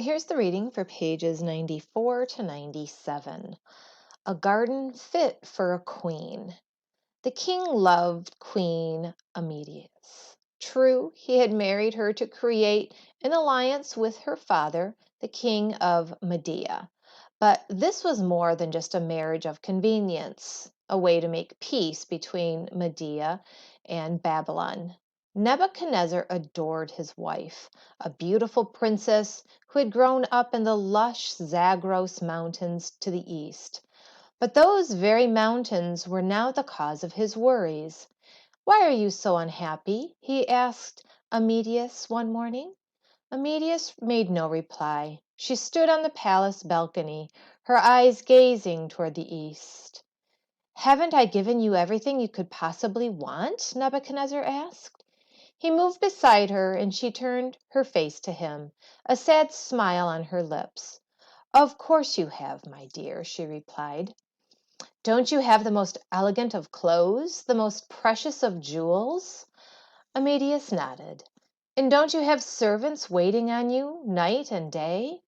Here's the reading for pages 94 to 97. A garden fit for a queen. The king loved Queen Amedius. True, he had married her to create an alliance with her father, the king of Media. But this was more than just a marriage of convenience, a way to make peace between Media and Babylon. Nebuchadnezzar adored his wife, a beautiful princess who had grown up in the lush Zagros mountains to the east. But those very mountains were now the cause of his worries. "Why are you so unhappy?" he asked Amedius one morning. Amedius made no reply. She stood on the palace balcony, her eyes gazing toward the east. "Haven't I given you everything you could possibly want?" Nebuchadnezzar asked. He moved beside her, and she turned her face to him, a sad smile on her lips. "Of course you have, my dear," she replied. "Don't you have the most elegant of clothes, the most precious of jewels?" Amedius nodded. "And don't you have servants waiting on you night and day?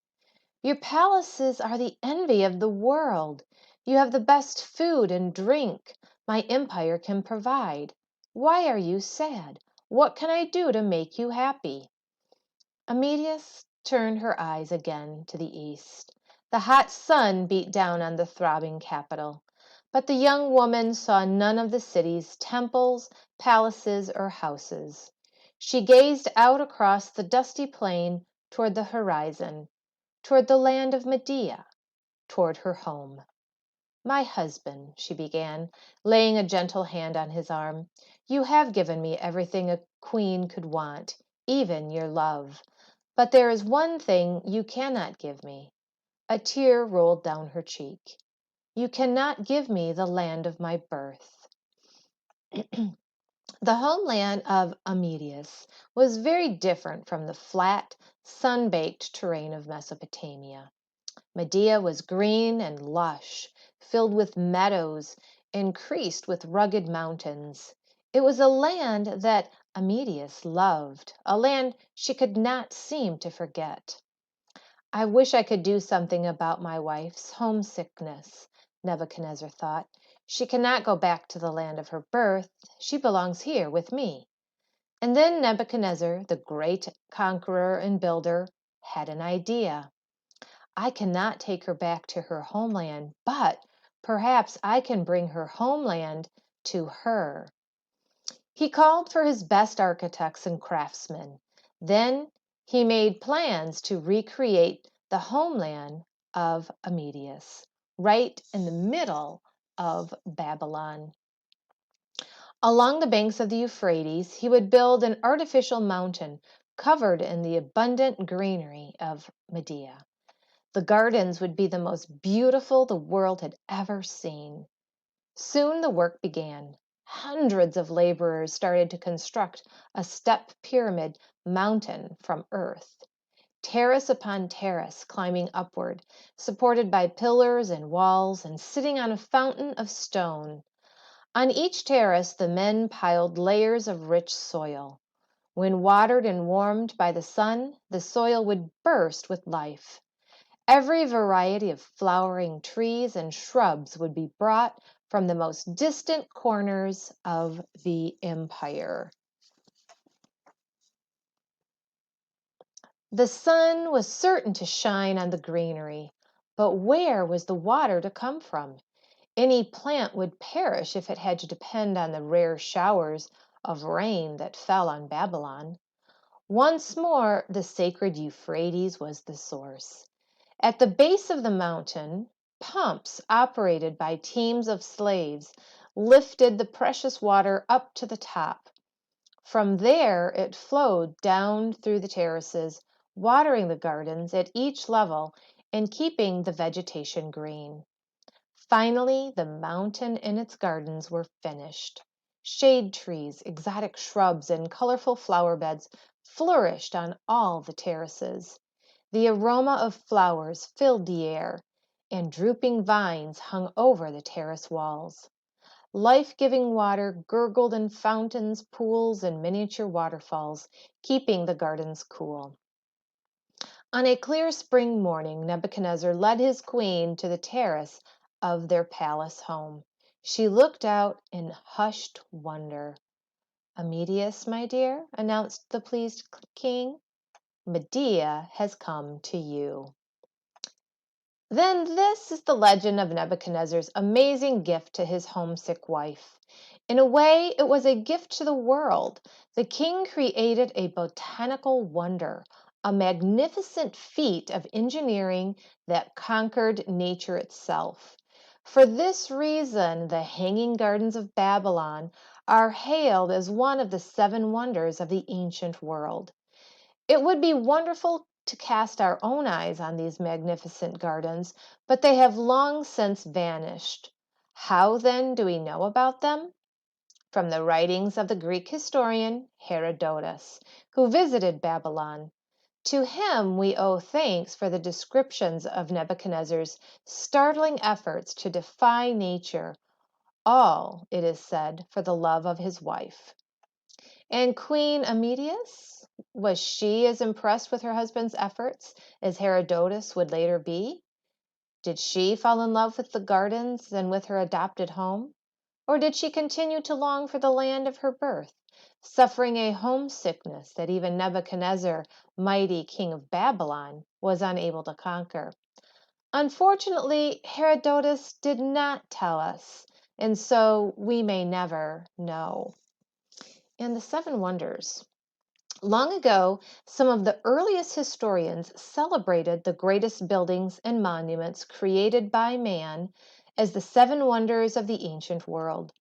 Your palaces are the envy of the world. You have the best food and drink my empire can provide. Why are you sad? What can I do to make you happy?" Amedius turned her eyes again to the east. The hot sun beat down on the throbbing capital. But the young woman saw none of the city's temples, palaces, or houses. She gazed out across the dusty plain toward the horizon, toward the land of Media, toward her home. "My husband," she began, laying a gentle hand on his arm, "you have given me everything a queen could want, even your love. But there is one thing you cannot give me." A tear rolled down her cheek. "You cannot give me the land of my birth." The homeland of Amedius was very different from the flat, sun-baked terrain of Mesopotamia. Media was green and lush, filled with meadows, increased with rugged mountains. It was a land that Amedius loved, a land she could not seem to forget. "I wish I could do something about my wife's homesickness," Nebuchadnezzar thought. "She cannot go back to the land of her birth. She belongs here with me." And then Nebuchadnezzar, the great conqueror and builder, had an idea. "I cannot take her back to her homeland, but perhaps I can bring her homeland to her." He called for his best architects and craftsmen. Then he made plans to recreate the homeland of Amedius, right in the middle of Babylon. Along the banks of the Euphrates, he would build an artificial mountain covered in the abundant greenery of Media. The gardens would be the most beautiful the world had ever seen. Soon the work began. Hundreds of laborers started to construct a step pyramid mountain from earth, terrace upon terrace climbing upward, supported by pillars and walls and sitting on a fountain of stone. On each terrace, the men piled layers of rich soil. When watered and warmed by the sun, the soil would burst with life. Every variety of flowering trees and shrubs would be brought from the most distant corners of the empire. The sun was certain to shine on the greenery, but where was the water to come from? Any plant would perish if it had to depend on the rare showers of rain that fell on Babylon. Once more, the sacred Euphrates was the source. At the base of the mountain, pumps operated by teams of slaves lifted the precious water up to the top. From there, it flowed down through the terraces, watering the gardens at each level and keeping the vegetation green. Finally, the mountain and its gardens were finished. Shade trees, exotic shrubs, and colorful flower beds flourished on all the terraces. The aroma of flowers filled the air, and drooping vines hung over the terrace walls. Life-giving water gurgled in fountains, pools, and miniature waterfalls, keeping the gardens cool. On a clear spring morning, Nebuchadnezzar led his queen to the terrace of their palace home. She looked out in hushed wonder. "Amadeus, my dear," announced the pleased king, "Medea has come to you." Then this is the legend of Nebuchadnezzar's amazing gift to his homesick wife. In a way, it was a gift to the world. The king created a botanical wonder, a magnificent feat of engineering that conquered nature itself. For this reason, the Hanging Gardens of Babylon are hailed as one of the seven wonders of the ancient world. It would be wonderful to cast our own eyes on these magnificent gardens, but they have long since vanished. How then do we know about them? From the writings of the Greek historian Herodotus, who visited Babylon. To him we owe thanks for the descriptions of Nebuchadnezzar's startling efforts to defy nature, all, it is said, for the love of his wife. And Queen Amadeus, was she as impressed with her husband's efforts as Herodotus would later be? Did she fall in love with the gardens and with her adopted home? Or did she continue to long for the land of her birth, suffering a homesickness that even Nebuchadnezzar, mighty king of Babylon, was unable to conquer? Unfortunately, Herodotus did not tell us, and so we may never know. And the seven wonders. Long ago, some of the earliest historians celebrated the greatest buildings and monuments created by man as the seven wonders of the ancient world.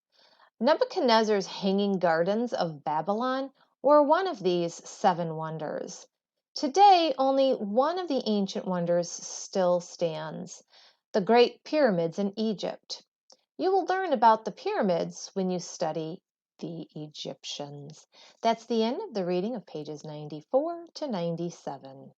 Nebuchadnezzar's Hanging Gardens of Babylon were one of these seven wonders. Today, only one of the ancient wonders still stands, the Great Pyramids in Egypt. You will learn about the pyramids when you study the Egyptians. That's the end of the reading of pages 94 to 97.